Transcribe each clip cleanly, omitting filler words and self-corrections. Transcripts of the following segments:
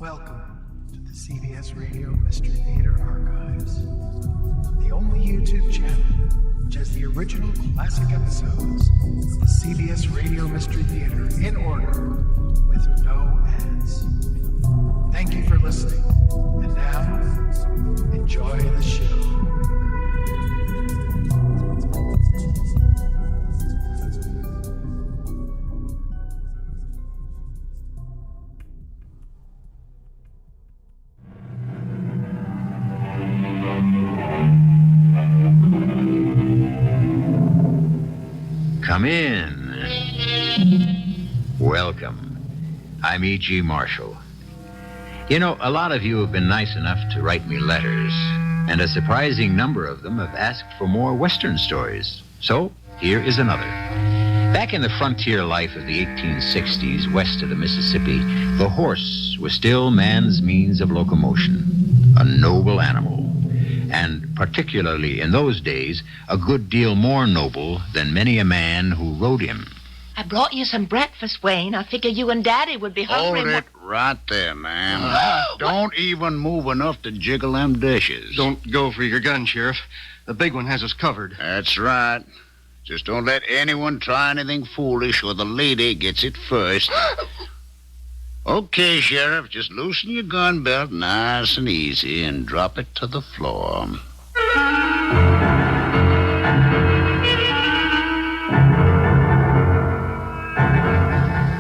Welcome to the CBS Radio Mystery Theater Archives, the only YouTube channel which has the original classic episodes of the CBS Radio Mystery Theater in order with no ads. Thank you for listening, and now, enjoy the show. Come in. Welcome. I'm E.G. Marshall. You know, a lot of you have been nice enough to write me letters, and a surprising number of them have asked for more Western stories. So, here is another. Back in the frontier life of the 1860s, west of the Mississippi, the horse was still man's means of locomotion, a noble animal. And particularly in those days, a good deal more noble than many a man who rode him. I brought you some breakfast, Wayne. I figure you and Daddy would be hungry. Hold it right there, ma'am. Don't even move enough to jiggle them dishes. Don't go for your gun, Sheriff. The big one has us covered. That's right. Just don't let anyone try anything foolish or the lady gets it first. Okay, Sheriff, just loosen your gun belt nice and easy and drop it to the floor.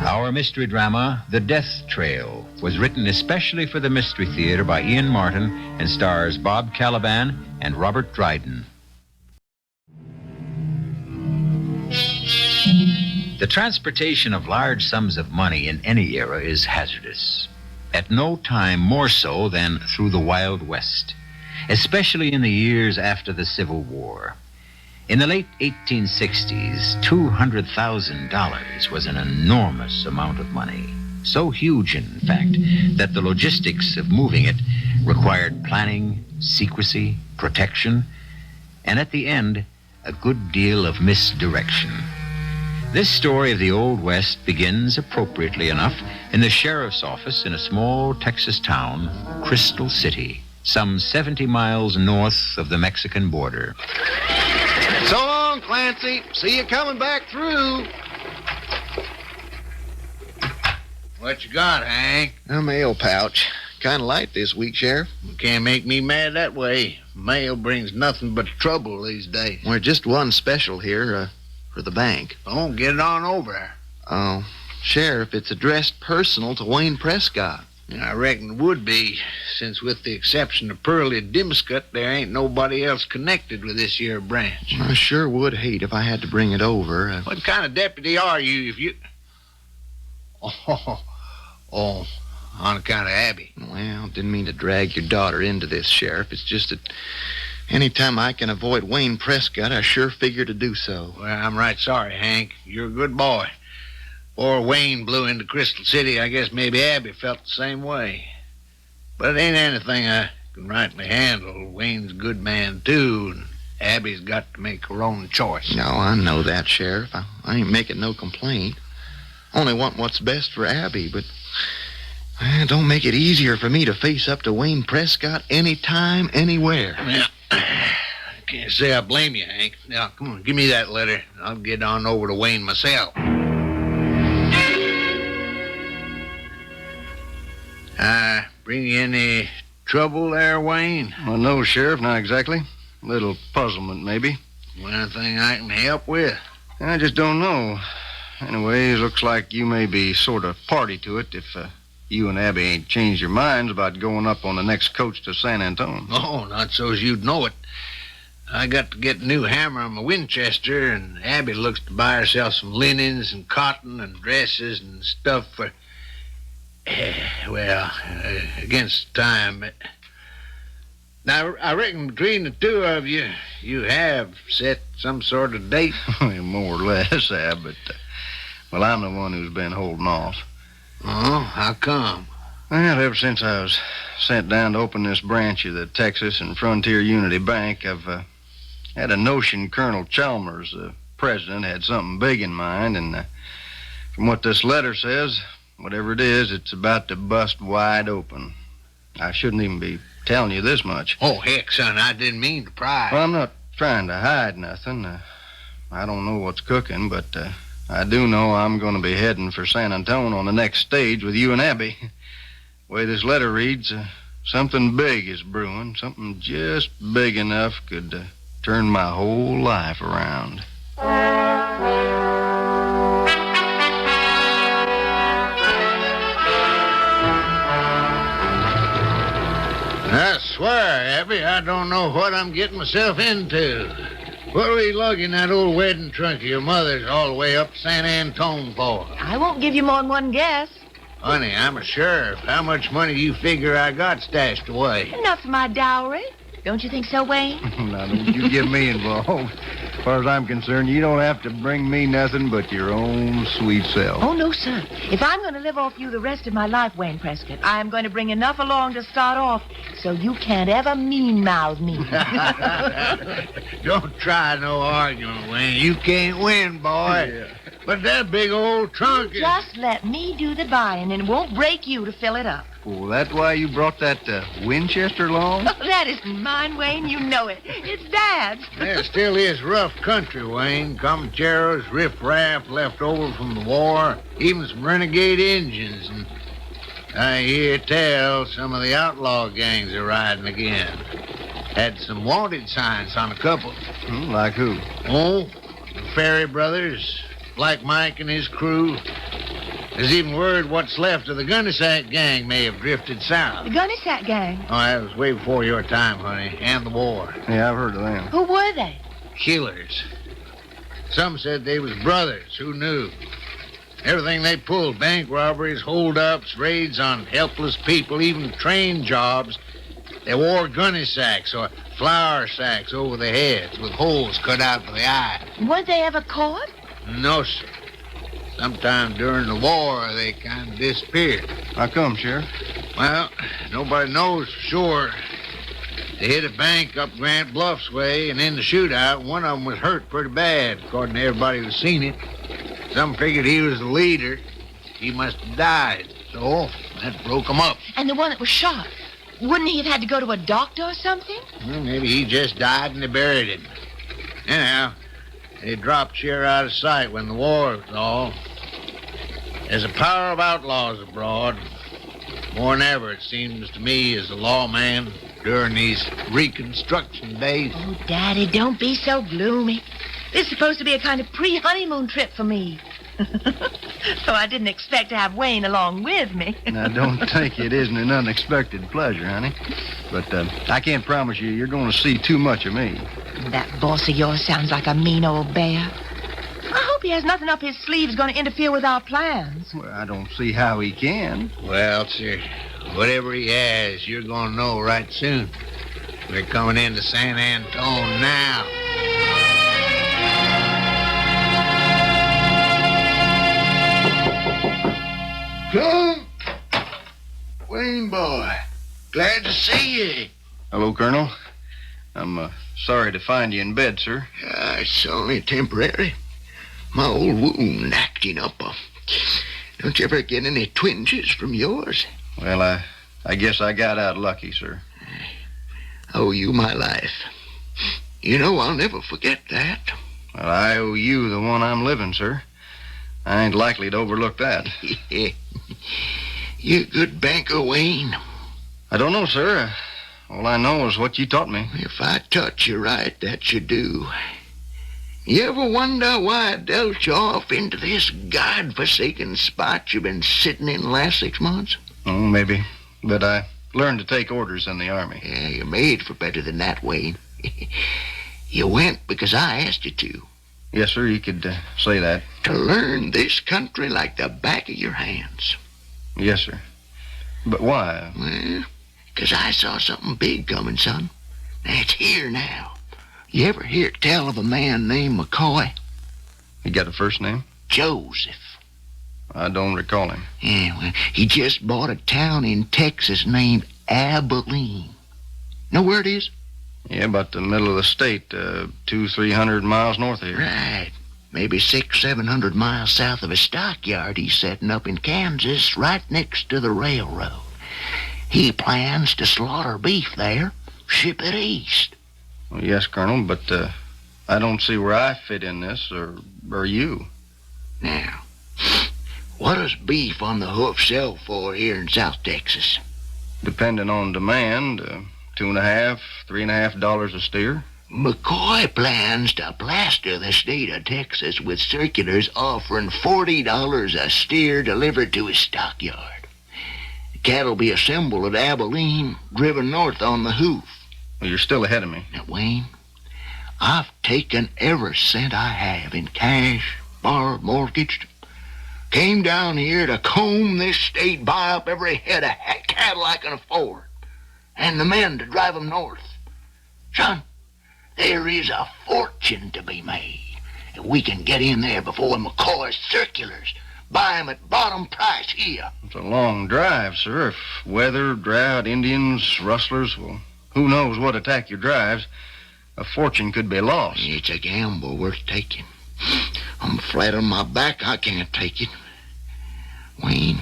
Our mystery drama, The Death Trail, was written especially for the Mystery Theater by Ian Martin and stars Bob Kaliban and Robert Dryden. The transportation of large sums of money in any era is hazardous. At no time more so than through the Wild West, especially in the years after the Civil War. In the late 1860s, $200,000 was an enormous amount of money. So huge, in fact, that the logistics of moving it required planning, secrecy, protection, and at the end, a good deal of misdirection. This story of the Old West begins, appropriately enough, in the sheriff's office in a small Texas town, Crystal City, some 70 miles north of the Mexican border. So long, Clancy. See you coming back through. What you got, Hank? A mail pouch. Kind of light this week, Sheriff. You can't make me mad that way. Mail brings nothing but trouble these days. We're just one special here, for the bank. Oh, get it on over. Oh, Sheriff, it's addressed personal to Wayne Prescott. I reckon it would be, since with the exception of Pearlie Dimscut, there ain't nobody else connected with this here branch. I sure would hate if I had to bring it over. What kind of deputy are you if you... Oh, on account of Abby. Well, didn't mean to drag your daughter into this, Sheriff. It's just that any time I can avoid Wayne Prescott, I sure figure to do so. Well, I'm right sorry, Hank. You're a good boy. Before Wayne blew into Crystal City, I guess maybe Abby felt the same way. But it ain't anything I can rightly handle. Wayne's a good man, too, and Abby's got to make her own choice. No, I know that, Sheriff. I ain't making no complaint. Only want what's best for Abby, but don't make it easier for me to face up to Wayne Prescott anytime, anywhere. Yeah. I can't say I blame you, Hank. Now, come on, give me that letter. I'll get on over to Wayne myself. Bring you any trouble there, Wayne? Well, no, Sheriff, not exactly. A little puzzlement, maybe. Anything I can help with? I just don't know. Anyway, it looks like you may be sort of party to it if you and Abby ain't changed your minds about going up on the next coach to San Antonio. Oh, not so's you'd know it. I got to get a new hammer on my Winchester, and Abby looks to buy herself some linens and cotton and dresses and stuff for... against time. Now, I reckon between the two of you, you have set some sort of date. More or less, Ab, but... well, I'm the one who's been holding off. Oh, how come? Well, ever since I was sent down to open this branch of the Texas and Frontier Unity Bank, I've had a notion Colonel Chalmers, the president, had something big in mind, and from what this letter says, Whatever it is, it's about to bust wide open. I shouldn't even be telling you this much. Oh, heck, son, I didn't mean to pry. Well, I'm not trying to hide nothing. I don't know what's cooking, but I do know I'm going to be heading for San Antone on the next stage with you and Abby. The way this letter reads, something big is brewing. Something just big enough could turn my whole life around. I swear, Abby, I don't know what I'm getting myself into. What are we lugging that old wedding trunk of your mother's all the way up to San Antone for? I won't give you more than one guess. Honey, I'm a sheriff. How much money do you figure I got stashed away? Enough for my dowry. Don't you think so, Wayne? Now, don't you get me involved. As far as I'm concerned, you don't have to bring me nothing but your own sweet self. Oh, no, sir. If I'm going to live off you the rest of my life, Wayne Prescott, I am going to bring enough along to start off so you can't ever mean-mouth me. Don't try no argument, Wayne. You can't win, boy. Yeah. But that big old trunk is... Just let me do the buying, and it won't break you to fill it up. Well, that's why you brought that Winchester along? Oh, that isn't mine, Wayne. You know it. It's Dad's. There still is rough country, Wayne. Comancheros, riff-raff left over from the war, even some renegade Indians. And I hear tell some of the outlaw gangs are riding again. Had some wanted signs on a couple. Like who? Oh, the Ferry brothers, Black Mike and his crew. There's even word what's left of the Gunnysack Gang may have drifted south. The Gunnysack Gang. Oh, that was way before your time, honey, and the war. Yeah, I've heard of them. Who were they? Killers. Some said they was brothers. Who knew? Everything they pulled, bank robberies, hold-ups, raids on helpless people, even train jobs. They wore gunny sacks or flour sacks over their heads with holes cut out for the eye. Weren't they ever caught? No, sir. Sometime during the war, they kind of disappeared. How come, Sheriff? Well, nobody knows for sure. They hit a bank up Grant Bluffs way, and in the shootout, one of them was hurt pretty bad, according to everybody who's seen it. Some figured he was the leader. He must have died, so that broke him up. And the one that was shot, wouldn't he have had to go to a doctor or something? Well, maybe he just died and they buried him. Anyhow, they dropped sheer out of sight when the war was all. There's a power of outlaws abroad. More than ever, it seems to me, as a lawman during these Reconstruction days. Oh, Daddy, don't be so gloomy. This is supposed to be a kind of pre-honeymoon trip for me. So I didn't expect to have Wayne along with me. Now, don't think it isn't an unexpected pleasure, honey. But I can't promise you you're going to see too much of me. That boss of yours sounds like a mean old bear. I hope he has nothing up his sleeves going to interfere with our plans. Well, I don't see how he can. Well, sir, whatever he has, you're going to know right soon. We're coming into San Antone now. Come. Wayne boy, glad to see you. Hello, Colonel. I'm sorry to find you in bed, sir. It's only temporary. My old wound acting up. Don't you ever get any twinges from yours? Well, I guess I got out lucky, sir. I owe you my life. You know I'll never forget that. Well, I owe you the one I'm living, sir. I ain't likely to overlook that. You a good banker, Wayne? I don't know, sir. All I know is what you taught me. If I taught you right, that you do. You ever wonder why I dealt you off into this godforsaken spot you've been sitting in the last 6 months? Oh, maybe. But I learned to take orders in the Army. Yeah, you're made for better than that, Wayne. You went because I asked you to. Yes, sir, you could say that. To learn this country like the back of your hands. Yes, sir. But why? Well, because I saw something big coming, son. It's here now. You ever hear tell of a man named McCoy? He got a first name? Joseph. I don't recall him. Yeah, well, he just bought a town in Texas named Abilene. Know where it is? Yeah, about the middle of the state, 200-300 miles north of here. Right. Maybe 600-700 miles south of a stockyard he's setting up in Kansas, right next to the railroad. He plans to slaughter beef there, ship it east. Well, yes, Colonel, but I don't see where I fit in this, or you. Now, what does beef on the hoof sell for here in South Texas? Depending on demand, $2.50, $3.50 a steer. McCoy plans to plaster the state of Texas with circulars offering $40 a steer delivered to his stockyard. The cattle be assembled at Abilene, driven north on the hoof. Well, you're still ahead of me. Now, Wayne, I've taken every cent I have in cash, borrowed, mortgaged. Came down here to comb this state, buy up every head of cattle I can afford, and the men to drive them north. Son, there is a fortune to be made. If we can get in there before McCoy's circulars, buy 'em at bottom price here. It's a long drive, sir. If weather, drought, Indians, rustlers, well, who knows what attack your drives, a fortune could be lost. It's a gamble worth taking. I'm flat on my back. I can't take it. Wayne,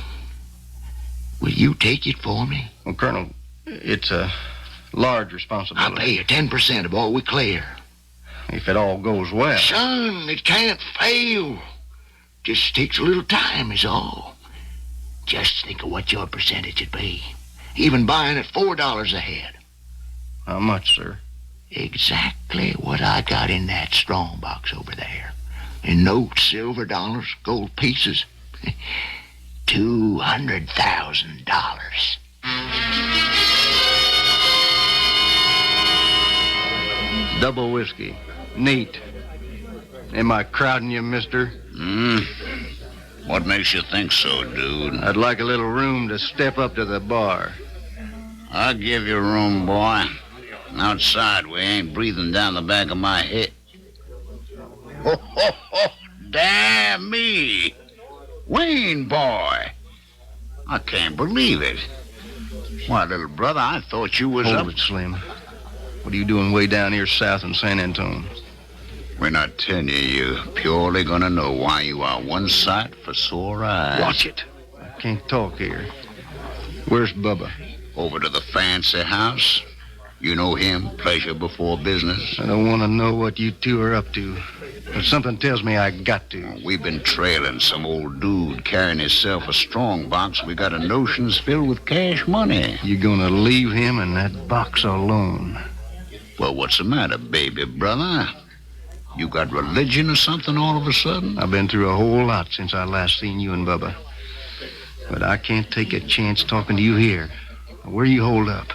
will you take it for me? Well, Colonel, it's a large responsibility. I'll pay you 10% of all we clear. If it all goes well. Son, it can't fail. Just takes a little time is all. Just think of what your percentage would be. Even buying at $4 a head. How much, sir? Exactly what I got in that strong box over there. In notes, silver dollars, gold pieces. $200,000. Double whiskey. Neat. Am I crowding you, mister? What makes you think so, dude? I'd like a little room to step up to the bar. I'll give you room, boy. Outside, we ain't breathing down the back of my head. Ho, ho, ho! Damn me! Wayne, boy! I can't believe it. Why, little brother, I thought you was Hold it, Slim. What are you doing way down here south in San Antonio? We're not telling you. You're purely gonna know why you are one sight for sore eyes. Watch it. I can't talk here. Where's Bubba? Over to the fancy house. You know him, pleasure before business. I don't want to know what you two are up to. But something tells me I got to. We've been trailing some old dude carrying himself a strong box. We got a notions filled with cash money. You gonna leave him in that box alone? Well, what's the matter, baby brother? You got religion or something all of a sudden? I've been through a whole lot since I last seen you and Bubba. But I can't take a chance talking to you here. Where you hold up?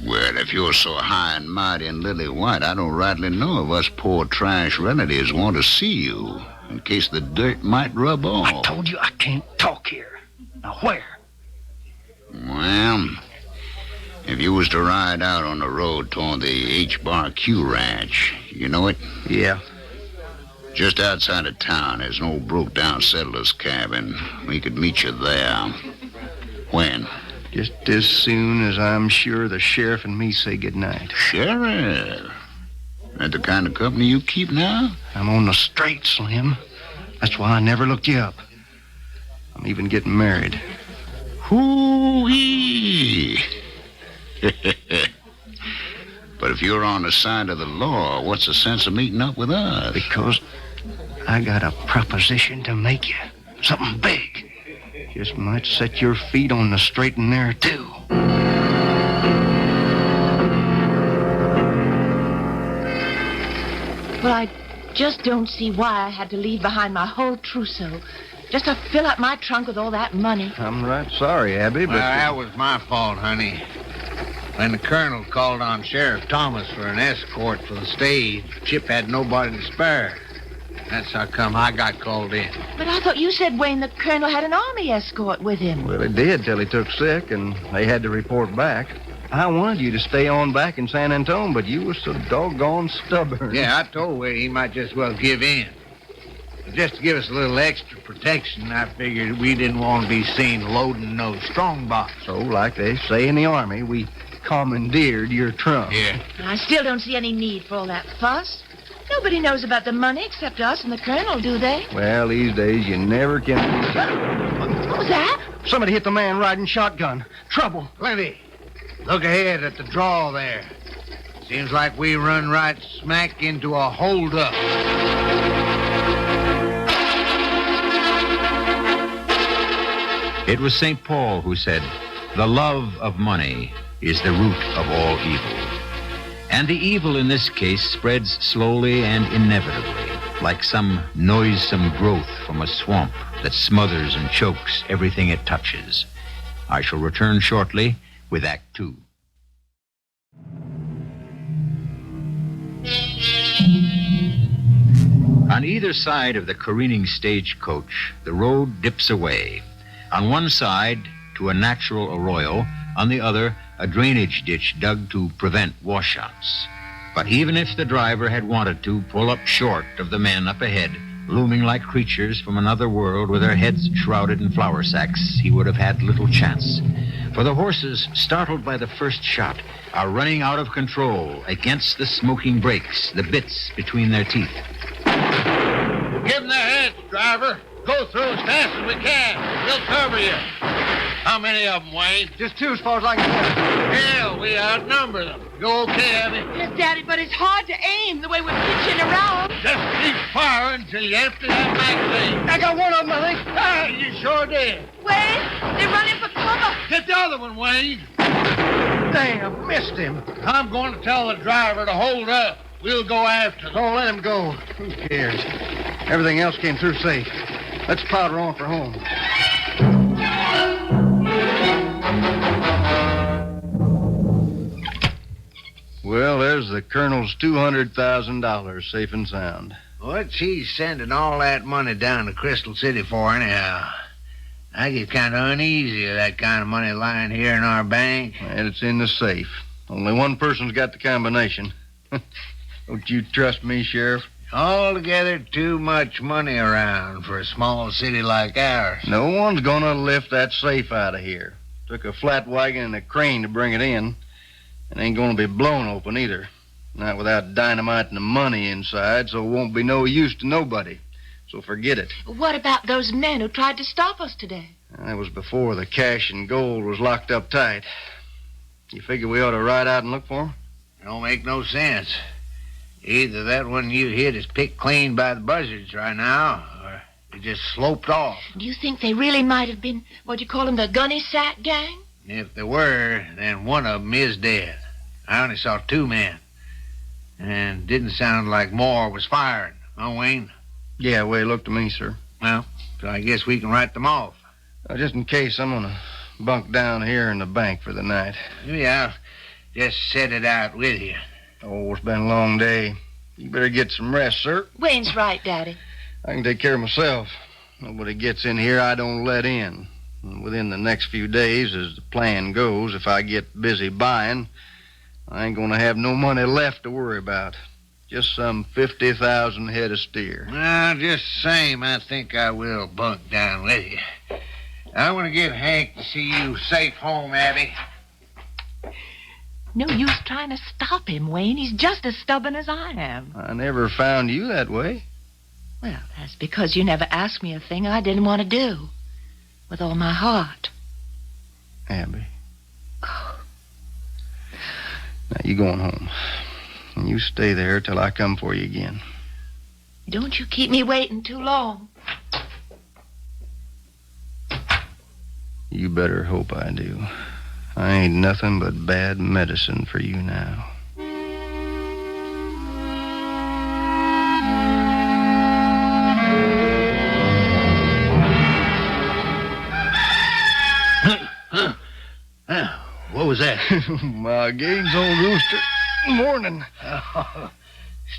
Well, if you're so high and mighty and lily white, I don't rightly know if us poor trash relatives want to see you, in case the dirt might rub off. I told you I can't talk here. Now, where? Well, if you was to ride out on the road toward the H-Bar-Q ranch, you know it? Yeah. Just outside of town, there's an old broke-down settler's cabin. We could meet you there. When? Just as soon as I'm sure the sheriff and me say goodnight. Sheriff? That the kind of company you keep now? I'm on the straight, Slim. That's why I never looked you up. I'm even getting married. Hoo-wee! But if you're on the side of the law, what's the sense of meeting up with us? Because I got a proposition to make you. Something big. Just might set your feet on the straight and narrow, too. Well, I just don't see why I had to leave behind my whole trousseau just to fill up my trunk with all that money. I'm right sorry, Abby, but... Well, that was my fault, honey. When the colonel called on Sheriff Thomas for an escort for the stage, Chip had nobody to spare. That's how come I got called in. But I thought you said, Wayne, the colonel had an army escort with him. Well, he did till he took sick, and they had to report back. I wanted you to stay on back in San Antonio, but you were so doggone stubborn. Yeah, I told Wade he might just well give in. But just to give us a little extra protection, I figured we didn't want to be seen loading no strongbox. So, like they say in the Army, we commandeered your trunk. Yeah. I still don't see any need for all that fuss. Nobody knows about the money except us and the colonel, do they? Well, these days you never can be sure. What was that? Somebody hit the man riding shotgun. Trouble. Plenty. Look ahead at the draw there. Seems like we run right smack into a holdup. It was St. Paul who said, "The love of money is the root of all evil." And the evil in this case spreads slowly and inevitably, like some noisome growth from a swamp that smothers and chokes everything it touches. I shall return shortly with Act Two. On either side of the careening stagecoach, the road dips away. On one side, to a natural arroyo, on the other, a drainage ditch dug to prevent washouts. But even if the driver had wanted to pull up short of the men up ahead, looming like creatures from another world with their heads shrouded in flour sacks, he would have had little chance. For the horses, startled by the first shot, are running out of control against the smoking brakes, the bits between their teeth. Give them their heads, driver. Go through as fast as we can. We'll cover you. How many of them, Wayne? Just two as far as I can tell. Hell, we outnumber them. You okay, Abby? Yes, Daddy, but it's hard to aim the way we're pitching around. Just keep firing until you empty that magazine. I got one of them, I think. Ah, you sure did. Wayne, they're running for cover. Get the other one, Wayne. Damn, missed him. I'm going to tell the driver to hold up. We'll go after them. Don't let him go. Who cares? Everything else came through safe. Let's powder on for home. Well, there's the Colonel's $200,000 safe and sound. What's he sending all that money down to Crystal City for, anyhow? I get kind of uneasy of that kind of money lying here in our bank. And it's in the safe. Only one person's got the combination. Don't you trust me, Sheriff? Altogether too much money around for a small city like ours. No one's gonna lift that safe out of here. Took a flat wagon and a crane to bring it in. It ain't gonna be blown open either. Not without dynamite and the money inside, so it won't be no use to nobody. So forget it. What about those men who tried to stop us today? That was before the cash and gold was locked up tight. You figure we ought to ride out and look for 'em? Don't make no sense. Either that one you hit is picked clean by the buzzards right now, or it just sloped off. Do you think they really might have been, what do you call them, the Gunnysack Gang? If they were, then one of them is dead. I only saw two men. And didn't sound like more was firing. Huh, Wayne? Yeah, way it looked to me, sir. Well, so I guess we can write them off. Just in case, I'm gonna bunk down here in the bank for the night. Maybe I'll just set it out with you. Oh, it's been a long day. You better get some rest, sir. Wayne's right, Daddy. I can take care of myself. Nobody gets in here I don't let in. And within the next few days, as the plan goes, if I get busy buying, I ain't gonna have no money left to worry about. Just some 50,000 head of steer. Well, just the same, I think I will bunk down with you. I want to get Hank to see you safe home, Abby. No use trying to stop him, Wayne. He's just as stubborn as I am. I never found you that way. Well, that's because you never asked me a thing I didn't want to do. With all my heart. Abby. Now, you going home. And you stay there till I come for you again. Don't you keep me waiting too long. You better hope I do. I ain't nothing but bad medicine for you now. What was that? My game's old rooster. Morning. Oh,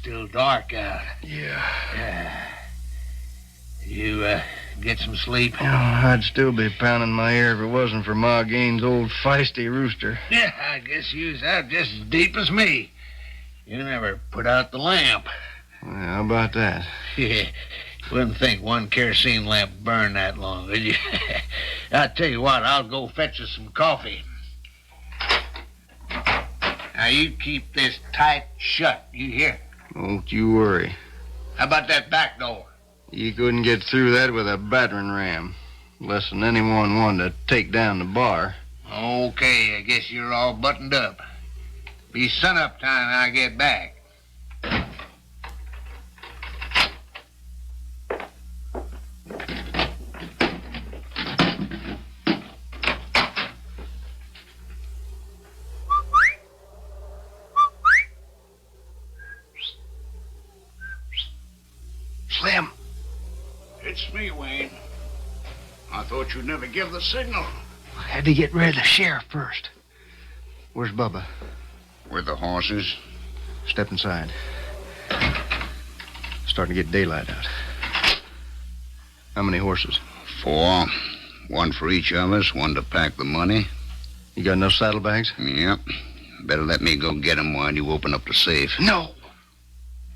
still dark out. Yeah. You get some sleep? Oh, I'd still be pounding my ear if it wasn't for Ma Gaines' old feisty rooster. Yeah, I guess you was out just as deep as me. You never put out the lamp. Well, how about that? Yeah, wouldn't think one kerosene lamp burned that long, would you? I'll tell you what, I'll go fetch us some coffee. Now, you keep this tight shut, you hear? Don't you worry. How about that back door? You couldn't get through that with a battering ram. Less than anyone wanted to take down the bar. Okay, I guess you're all buttoned up. Be sunup time when I get back. Slim, It's me, Wayne. I thought you'd never give the signal. I had to get rid of the sheriff first. Where's Bubba? With the horses? Step inside. Starting to get daylight out. How many horses? 4. One for each of us, one to pack the money. You got enough saddlebags? Yep. Better let me go get 'em while you open up the safe. no,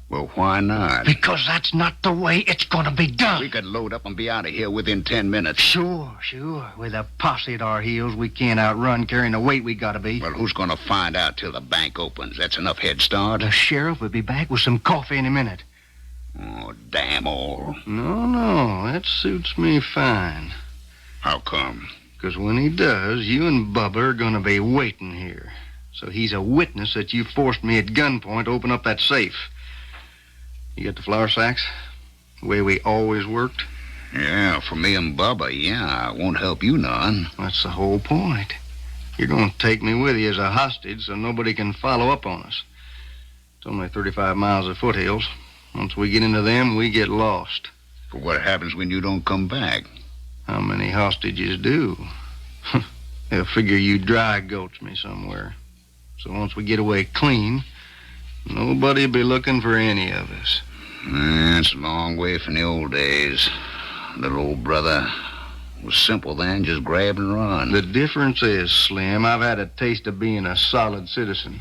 Well, why not? because that's not the way it's gonna be done. We could load up and be out of here within 10 minutes. Sure. With a posse at our heels, we can't outrun carrying the weight we gotta be. Well, who's going to find out till the bank opens? That's enough head start. The sheriff will be back with some coffee in a minute. Oh, damn all. No, that suits me fine. How come? Because when he does, you and Bubba are going to be waiting here. So he's a witness that you forced me at gunpoint to open up that safe. You got the flour sacks? The way we always worked? Yeah, for me and Bubba, yeah. It won't help you none. That's the whole point. You're going to take me with you as a hostage so nobody can follow up on us. It's only 35 miles of foothills. Once we get into them, we get lost. But what happens when you don't come back? How many hostages do? They'll figure you dry gulch me somewhere. So once we get away clean, nobody'll be looking for any of us. It's a long way from the old days. Little old brother was simple then, just grab and run. The difference is, Slim, I've had a taste of being a solid citizen.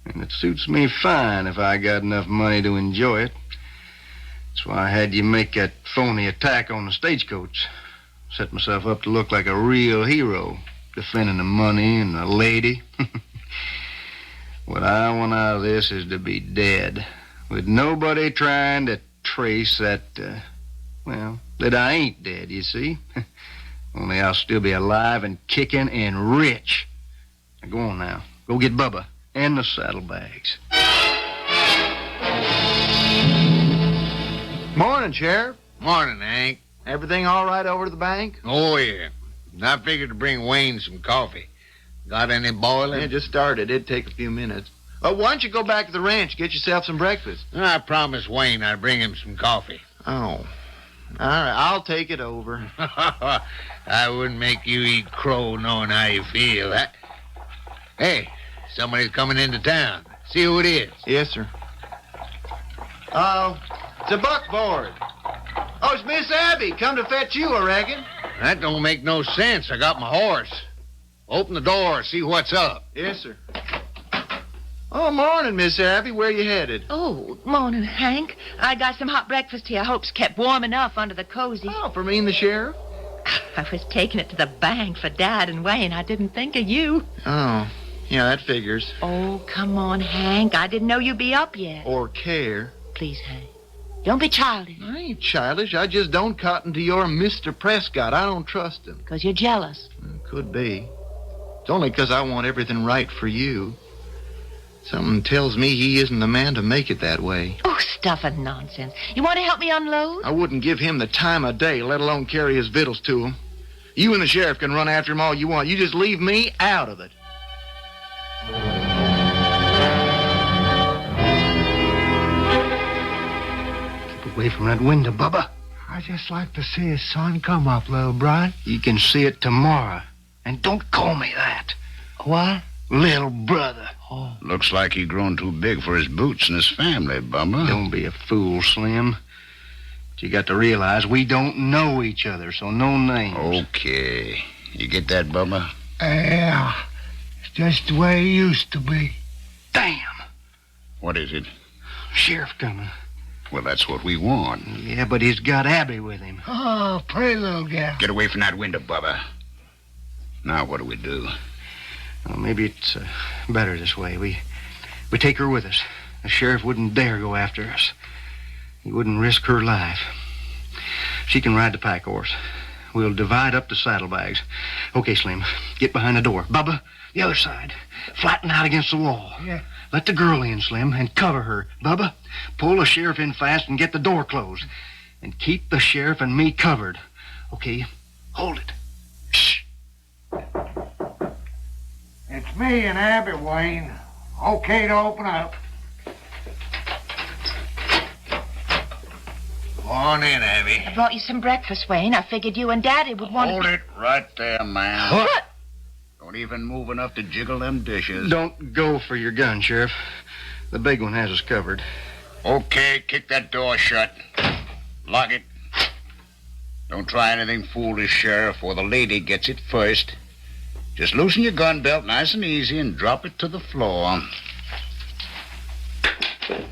And it suits me fine if I got enough money to enjoy it. That's why I had you make that phony attack on the stagecoach. Set myself up to look like a real hero, defending the money and the lady. What I want out of this is to be dead, with nobody trying to trace that, that I ain't dead, you see? Only I'll still be alive and kicking and rich. Now go on now. Go get Bubba and the saddlebags. Morning, Sheriff. Morning, Hank. Everything all right over to the bank? Oh, yeah. I figured to bring Wayne some coffee. Got any boiling? Yeah, just started. It'd take a few minutes. Why don't you go back to the ranch, get yourself some breakfast? I promised Wayne I'd bring him some coffee. Oh. All right, I'll take it over. I wouldn't make you eat crow knowing how you feel. Hey, somebody's coming into town. See who it is. Yes, sir. It's a buckboard. Oh, it's Miss Abby. Come to fetch you, I reckon. That don't make no sense. I got my horse. Open the door, see what's up. Yes, sir. Oh, morning, Miss Abby. Where you headed? Oh, morning, Hank. I got some hot breakfast here. I hope's kept warm enough under the cozy. Oh, for me and the sheriff? I was taking it to the bank for Dad and Wayne. I didn't think of you. Oh, yeah, that figures. Oh, come on, Hank. I didn't know you'd be up yet. Or care. Please, Hank. Don't be childish. I ain't childish. I just don't cotton to your Mr. Prescott. I don't trust him. Because you're jealous. Could be. It's only because I want everything right for you. Something tells me he isn't the man to make it that way. Oh, stuff and nonsense. You want to help me unload? I wouldn't give him the time of day, let alone carry his victuals to him. You and the sheriff can run after him all you want. You just leave me out of it. Keep away from that window, Bubba. I just like to see the sun come up, little brother. You can see it tomorrow. And don't call me that. What? Little brother. Oh. Looks like he's grown too big for his boots and his family, Bubba. Don't be a fool, Slim. But you got to realize we don't know each other, so no names. Okay. You get that, Bubba? Yeah. It's just the way it used to be. Damn. What is it? Sheriff coming. Well, that's what we want. Yeah, but he's got Abby with him. Oh, pretty little gal. Get away from that window, Bubba. Now what do we do? Well, maybe it's better this way. We take her with us. The sheriff wouldn't dare go after us. He wouldn't risk her life. She can ride the pack horse. We'll divide up the saddlebags. Okay, Slim, get behind the door. Bubba, the other side. Flatten out against the wall. Yeah. Let the girl in, Slim, and cover her. Bubba, pull the sheriff in fast and get the door closed. And keep the sheriff and me covered. Okay, hold it. Shh. It's me and Abby, Wayne. Okay to open up. Go on in, Abby. I brought you some breakfast, Wayne. I figured you and Daddy would want Hold to... it right there, man. What? Don't even move enough to jiggle them dishes. Don't go for your gun, Sheriff. The big one has us covered. Okay, kick that door shut. Lock it. Don't try anything foolish, Sheriff, or the lady gets it first. Just loosen your gun belt nice and easy and drop it to the floor.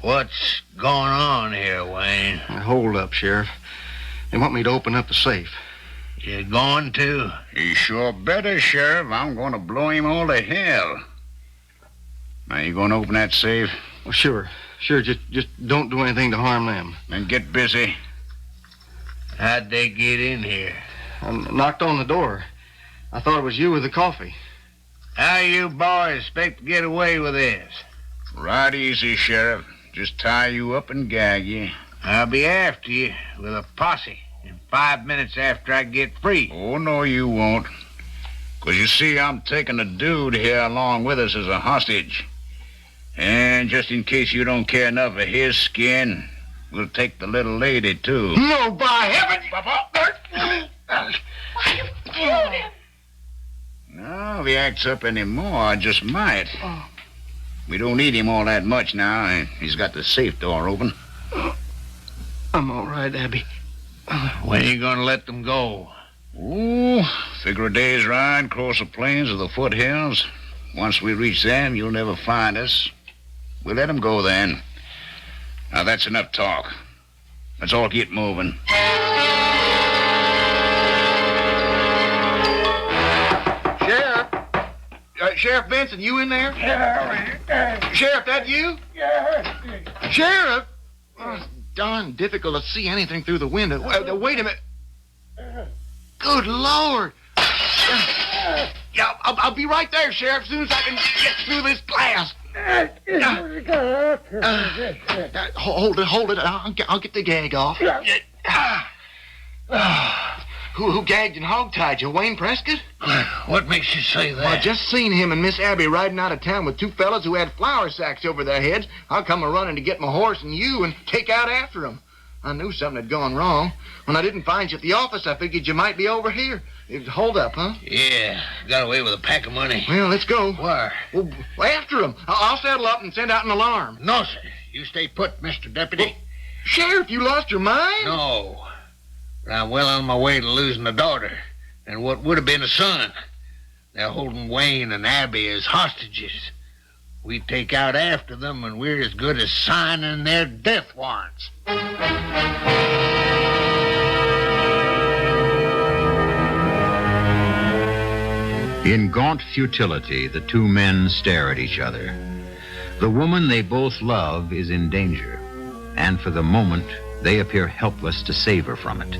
What's going on here, Wayne? Hold up, Sheriff. They want me to open up the safe. You going to? You sure better, Sheriff. I'm going to blow him all to hell. Now, you going to open that safe? Well, sure. Just don't do anything to harm them. Then get busy. How'd they get in here? I knocked on the door. I thought it was you with the coffee. How you boys expect to get away with this? Right easy, Sheriff. Just tie you up and gag you. I'll be after you with a posse in 5 minutes after I get free. Oh, no, you won't. 'Cause you see, I'm taking a dude here along with us as a hostage. And just in case you don't care enough for his skin, we'll take the little lady, too. No, by heaven! No, if he acts up anymore, I just might. We don't need him all that much now, and he's got the safe door open. I'm all right, Abby. When are you gonna let them go? Ooh, figure a day's ride across the plains of the foothills. Once we reach them, you'll never find us. We'll let them go then. Now, that's enough talk. Let's all get moving. Sheriff? Sheriff Benson, you in there? Sheriff, that you? Sheriff? Oh, it's darn difficult to see anything through the window. Wait a minute. Good Lord. Yeah, I'll be right there, Sheriff, as soon as I can get through this glass. Hold it. I'll get the gag off. Who gagged and hogtied you, Wayne Prescott? What makes you say that? Well, I just seen him and Miss Abby riding out of town with two fellas who had flour sacks over their heads. I'll come a-running to get my horse and you and take out after them. I knew something had gone wrong. When I didn't find you at the office, I figured you might be over here. Hold up, huh? Yeah, got away with a pack of money. Well, let's go. Where? Well, after them. I'll settle up and send out an alarm. No, sir. You stay put, Mr. Deputy. Sheriff, you lost your mind? No. But I'm well on my way to losing a daughter and what would have been a son. They're holding Wayne and Abby as hostages. We take out after them, and we're as good as signing their death warrants. In gaunt futility, the two men stare at each other. The woman they both love is in danger, and for the moment, they appear helpless to save her from it.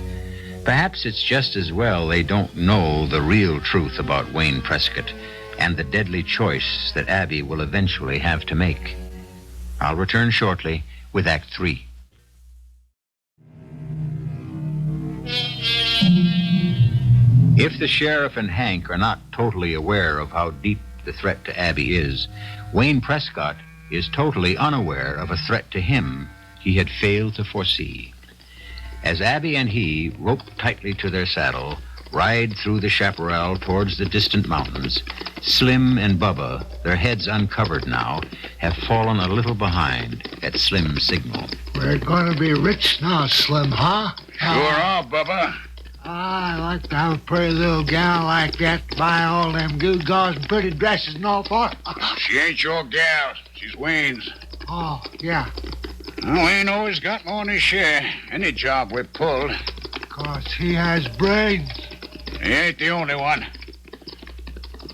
Perhaps it's just as well they don't know the real truth about Wayne Prescott and the deadly choice that Abby will eventually have to make. I'll return shortly with Act 3. If the sheriff and Hank are not totally aware of how deep the threat to Abby is, Wayne Prescott is totally unaware of a threat to him he had failed to foresee. As Abby and he, roped tightly to their saddle, ride through the chaparral towards the distant mountains, Slim and Bubba, their heads uncovered now, have fallen a little behind at Slim's signal. We're gonna be rich now, Slim, huh? Sure are, Bubba. I like to have a pretty little gal like that to buy all them gewgaws and pretty dresses and all for. She ain't your gal. She's Wayne's. Oh, yeah. Well, Wayne always got more than his share. Any job we pulled. 'Cause he has brains. He ain't the only one.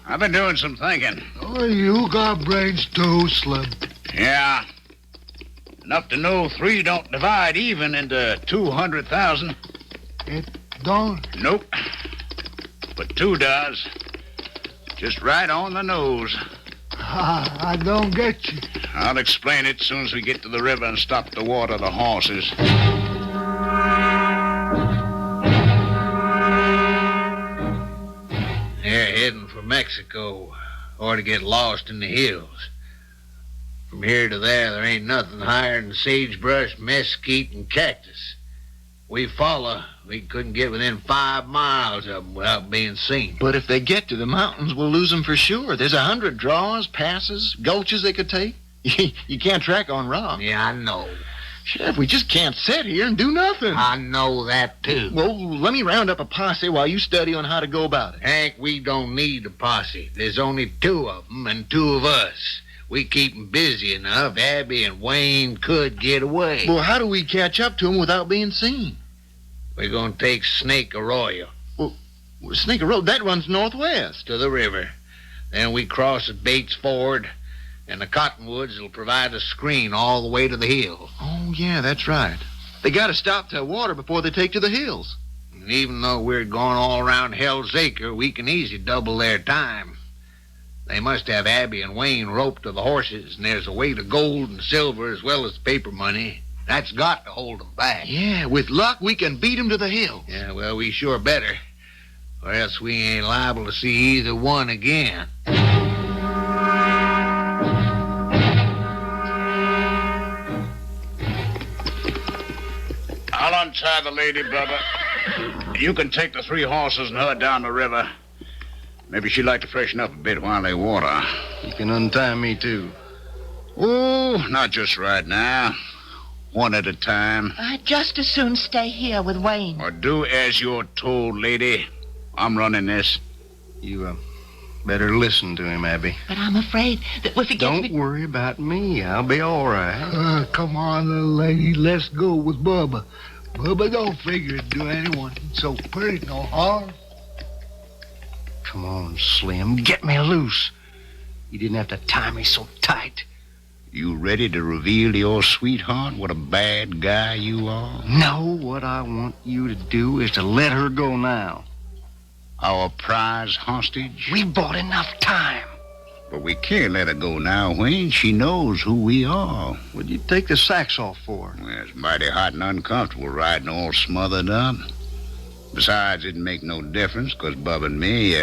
I've been doing some thinking. Oh, you got brains too, Slim. Yeah. Enough to know 3 don't divide even into 200,000. It don't? Nope. But 2 does. Just right on the nose. I don't get you. I'll explain it as soon as we get to the river and stop to water the horses. They're heading for Mexico, or to get lost in the hills. From here to there ain't nothing higher than sagebrush, mesquite, and cactus. We follow, we couldn't get within 5 miles of them without being seen. But if they get to the mountains, we'll lose them for sure. There's 100 draws, passes, gulches they could take. You can't track on rock. Yeah, I know. Sheriff, we just can't sit here and do nothing. I know that, too. Well, let me round up a posse while you study on how to go about it. Hank, we don't need a posse. There's only 2 of them and 2 of us. We keep 'em busy enough, Abby and Wayne could get away. Well, how do we catch up to them without being seen? We're going to take Snake Arroyo. Well, Snake Road, that runs northwest. To the river. Then we cross at Bates Ford, and the cottonwoods will provide a screen all the way to the hills. Oh, yeah, that's right. They got to stop to water before they take to the hills. And even though we're going all around Hell's Acre, we can easily double their time. They must have Abby and Wayne roped to the horses, and there's a weight of gold and silver as well as paper money. That's got to hold them back. Yeah, with luck, we can beat them to the hills. Yeah, well, we sure better, or else we ain't liable to see either one again. I'll untie the lady, brother. You can take the 3 horses and her down the river. Maybe she'd like to freshen up a bit while they water. You can untie me, too. Oh, not just right now. One at a time. I'd just as soon stay here with Wayne. Or do as you're told, lady. I'm running this. You, better listen to him, Abby. But I'm afraid that if he gets Don't worry about me. I'll be all right. Come on, little lady. Let's go with Bubba. Bubba don't figure to do anyone so pretty no harm. Come on, Slim. Get me loose. You didn't have to tie me so tight. You ready to reveal to your sweetheart what a bad guy you are? No, what I want you to do is to let her go now. Our prize hostage? We bought enough time. But we can't let her go now, Wayne. She knows who we are. What'd you take the sacks off for? Well, it's mighty hot and uncomfortable riding all smothered up. Besides, it didn't make no difference, 'cause Bub and me,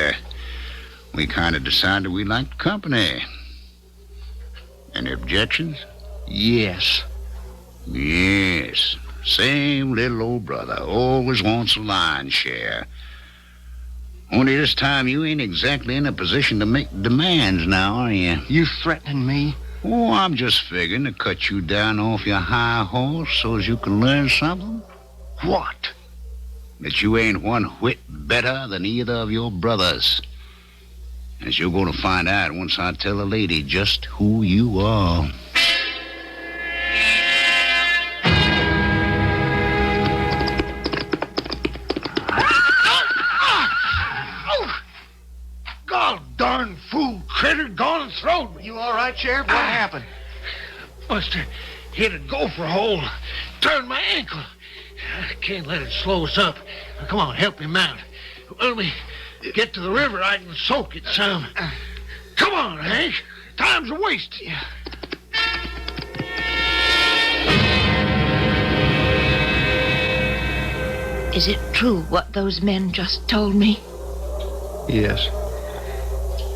we kind of decided we liked company. Any objections? Yes. Yes. Same little old brother. Always wants a lion's share. Only this time you ain't exactly in a position to make demands now, are you? You threatening me? Oh, I'm just figuring to cut you down off your high horse so as you can learn something. What? That you ain't one whit better than either of your brothers. As you're going to find out once I tell the lady just who you are. God darn fool critter gone and throwed me. You all right, Sheriff? What happened? Must have hit a gopher hole. Turned my ankle. I can't let it slow us up. Now, come on, help me mount. When we get to the river, I can soak it some. Come on, Hank. Time's a waste. Is it true what those men just told me? Yes.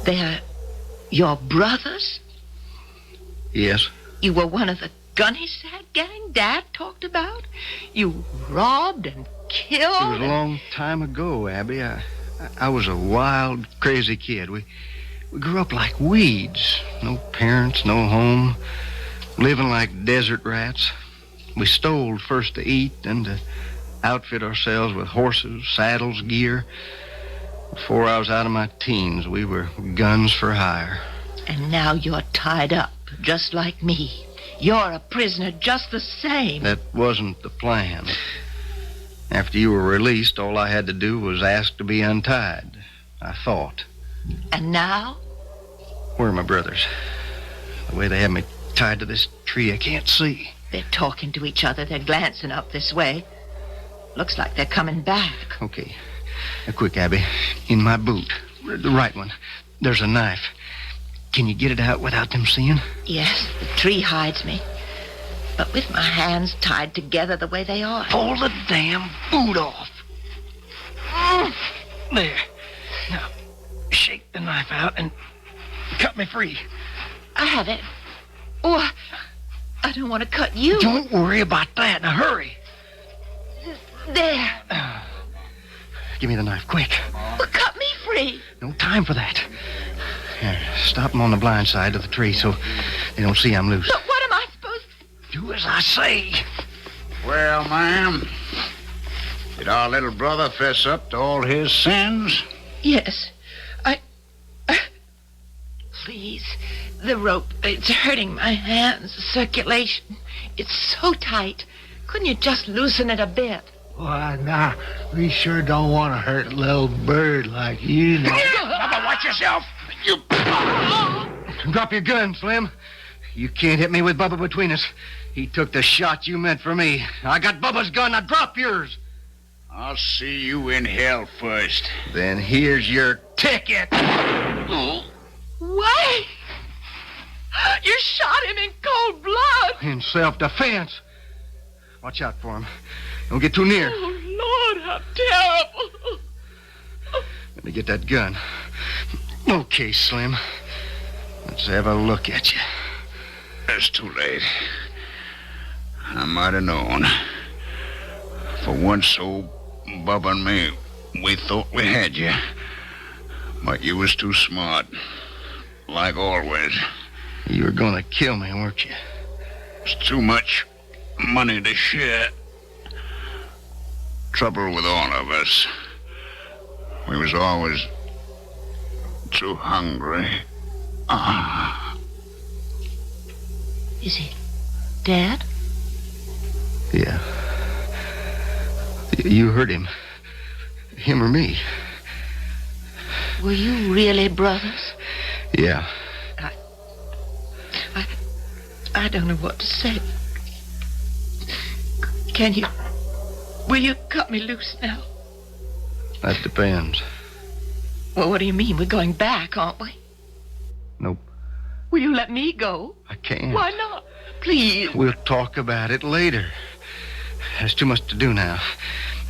They're your brothers? Yes. You were one of the Gunnysack Gang Dad talked about? You robbed and killed? It was a long time ago, Abby. I was a wild, crazy kid. We grew up like weeds. No parents, no home. Living like desert rats. We stole first to eat, then to outfit ourselves with horses, saddles, gear. Before I was out of my teens, we were guns for hire. And now you're tied up, just like me. You're a prisoner just the same. That wasn't the plan. After you were released, all I had to do was ask to be untied, I thought. And now? Where are my brothers? The way they have me tied to this tree, I can't see. They're talking to each other. They're glancing up this way. Looks like they're coming back. Okay. Quick, Abby. In my boot. The right one. There's a knife. Can you get it out without them seeing? Yes, the tree hides me. But with my hands tied together the way they are. Pull the damn boot off. There. Now, shake the knife out and cut me free. I have it. Oh, I don't want to cut you. Don't worry about that. Now, hurry. There. Give me the knife, quick. Well, cut me free. No time for that. Here, stop them on the blind side of the tree so they don't see I'm loose. But what am I supposed to... Do as I say. Well, ma'am, did our little brother fess up to all his sins? Yes. Please. The rope, it's hurting my hands. The circulation, it's so tight. Couldn't you just loosen it a bit? Why, now, we sure don't want to hurt a little bird like you. Papa, watch yourself. You... Drop your gun, Slim. You can't hit me with Bubba between us. He took the shot you meant for me. I got Bubba's gun. Now drop yours. I'll see you in hell first. Then here's your ticket. Why? You shot him in cold blood. In self-defense. Watch out for him. Don't get too near. Oh, Lord, how terrible. Let me get that gun. Okay, Slim. Let's have a look at you. It's too late. I might have known. For once, old Bubba and me, we thought we had you. But you was too smart. Like always. You were gonna kill me, weren't you? It's too much money to share. Trouble with all of us. We was always too hungry. Is he dead? Yeah. You heard him. Him or me. Were you really brothers? Yeah. I don't know what to say. Can you... Will you cut me loose now? That depends. Well, what do you mean? We're going back, aren't we? Nope. Will you let me go? I can't. Why not? Please. We'll talk about it later. There's too much to do now.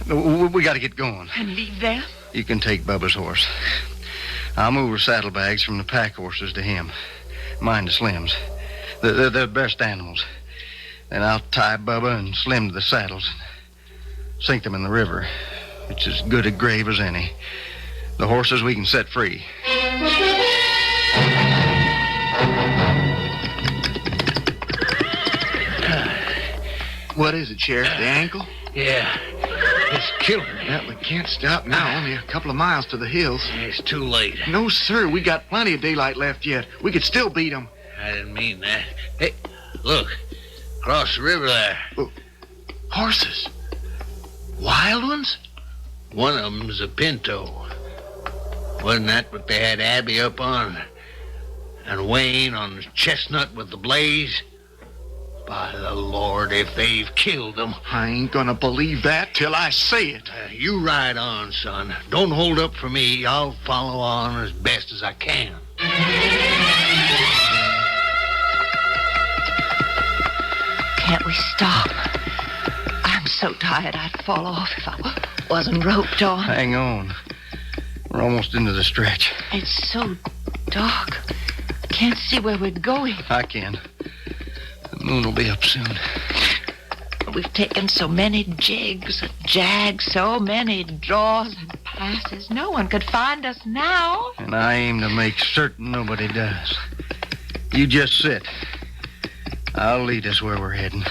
We got to get going. And leave them? You can take Bubba's horse. I'll move her saddlebags from the pack horses to him. Mine to Slim's. They're the best animals. Then I'll tie Bubba and Slim to the saddles and sink them in the river. It's as good a grave as any. The horses we can set free. What is it, Sheriff? The ankle? Yeah, it's killing me. Well, we can't stop now. Only a couple of miles to the hills. It's too late. No, sir. We got plenty of daylight left yet. We could still beat them. I didn't mean that. Hey, look. Across the river there. Horses. Wild ones? One of them's a pinto. Wasn't that what they had Abby up on? And Wayne on the chestnut with the blaze? By the Lord, if they've killed them. I ain't gonna believe that till I see it. You ride on, son. Don't hold up for me. I'll follow on as best as I can. Can't we stop? I'm so tired I'd fall off if I wasn't roped on. Hang on. We're almost into the stretch. It's so dark. I can't see where we're going. I can. The moon will be up soon. We've taken so many jigs and jags, so many draws and passes. No one could find us now. And I aim to make certain nobody does. You just sit. I'll lead us where we're heading.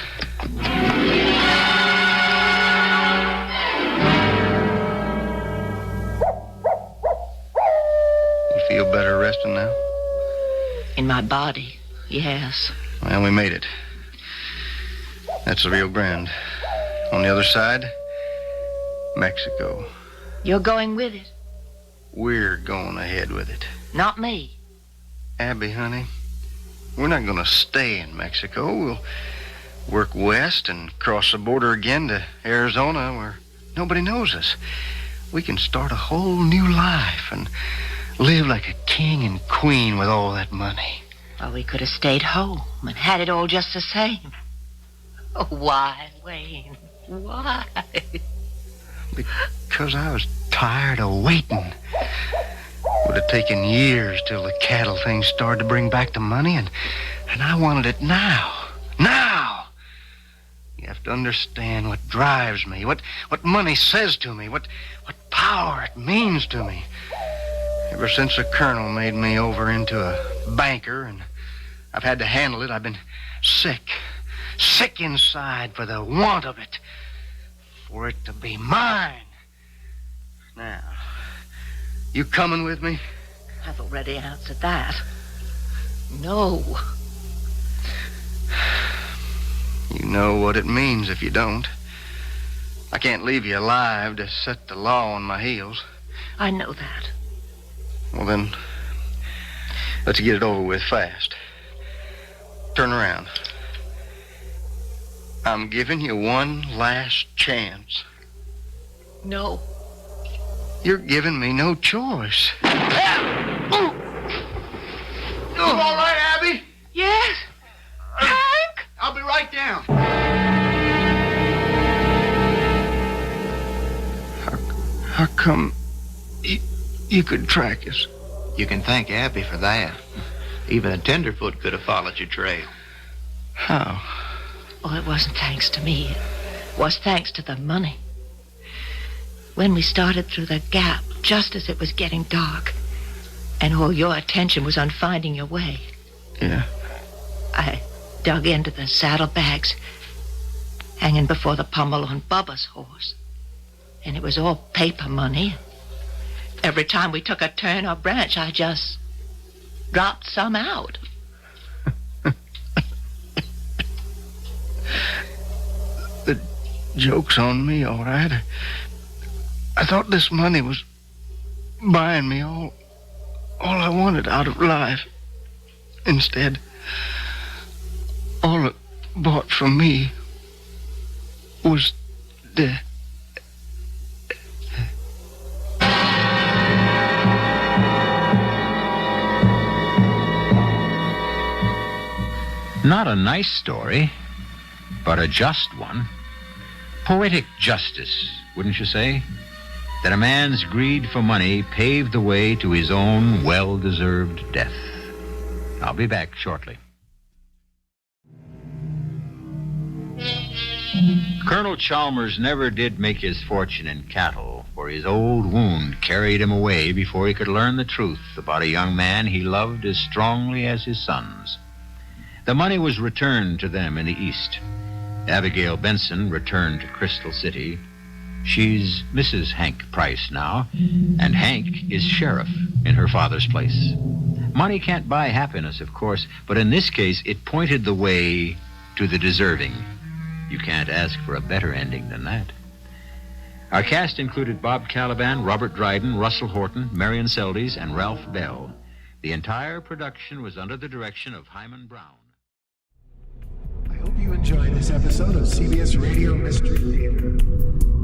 You feel better resting now? In my body, yes. Well, we made it. That's the Rio Grande. On the other side, Mexico. You're going with it? We're going ahead with it. Not me. Abby, honey, we're not going to stay in Mexico. work west and cross the border again to Arizona where nobody knows us. We can start a whole new life and live like a king and queen with all that money. Well, we could have stayed home and had it all just the same. Oh, why, Wayne? Why? Because I was tired of waiting. Would have taken years till the cattle thing started to bring back the money, and I wanted it now. Now! You have to understand what drives me, what money says to me, what power it means to me. Ever since the colonel made me over into a banker, and I've had to handle it, I've been sick inside for the want of it, for it to be mine. Now, you coming with me? I've already answered that. No. You know what it means if you don't. I can't leave you alive to set the law on my heels. I know that. Well, then, let's get it over with fast. Turn around. I'm giving you one last chance. No. You're giving me no choice. You all right, Abby? Yes? Hank? I'll be right down. How come you could track us? You can thank Abby for that. Even a tenderfoot could have followed your trail. How? Oh, it wasn't thanks to me. It was thanks to the money. When we started through the gap, just as it was getting dark, and all your attention was on finding your way, Yeah. I dug into the saddlebags hanging before the pommel on Bubba's horse. And it was all paper money. Every time we took a turn or branch, I just dropped some out. The joke's on me, all right. I thought this money was buying me all I wanted out of life. Instead, all it bought from me was death. Not a nice story, but a just one. Poetic justice, wouldn't you say? That a man's greed for money paved the way to his own well-deserved death. I'll be back shortly. Colonel Chalmers never did make his fortune in cattle, for his old wound carried him away before he could learn the truth about a young man he loved as strongly as his sons. The money was returned to them in the East. Abigail Benson returned to Crystal City. She's Mrs. Hank Price now, and Hank is sheriff in her father's place. Money can't buy happiness, of course, but in this case, it pointed the way to the deserving. You can't ask for a better ending than that. Our cast included Bob Kaliban, Robert Dryden, Russell Horton, Marian Seldes, and Ralph Bell. The entire production was under the direction of Hyman Brown. I hope you enjoyed this episode of CBS Radio Mystery Theater.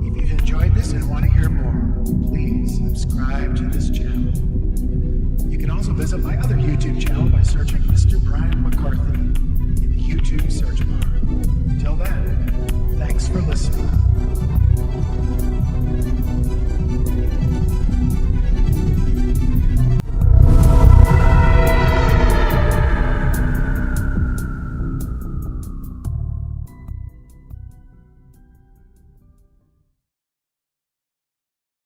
If you've enjoyed this and want to hear more, please subscribe to this channel. You can also visit my other YouTube channel by searching Mr. Brian McCarthy in the YouTube search bar. Until then, thanks for listening.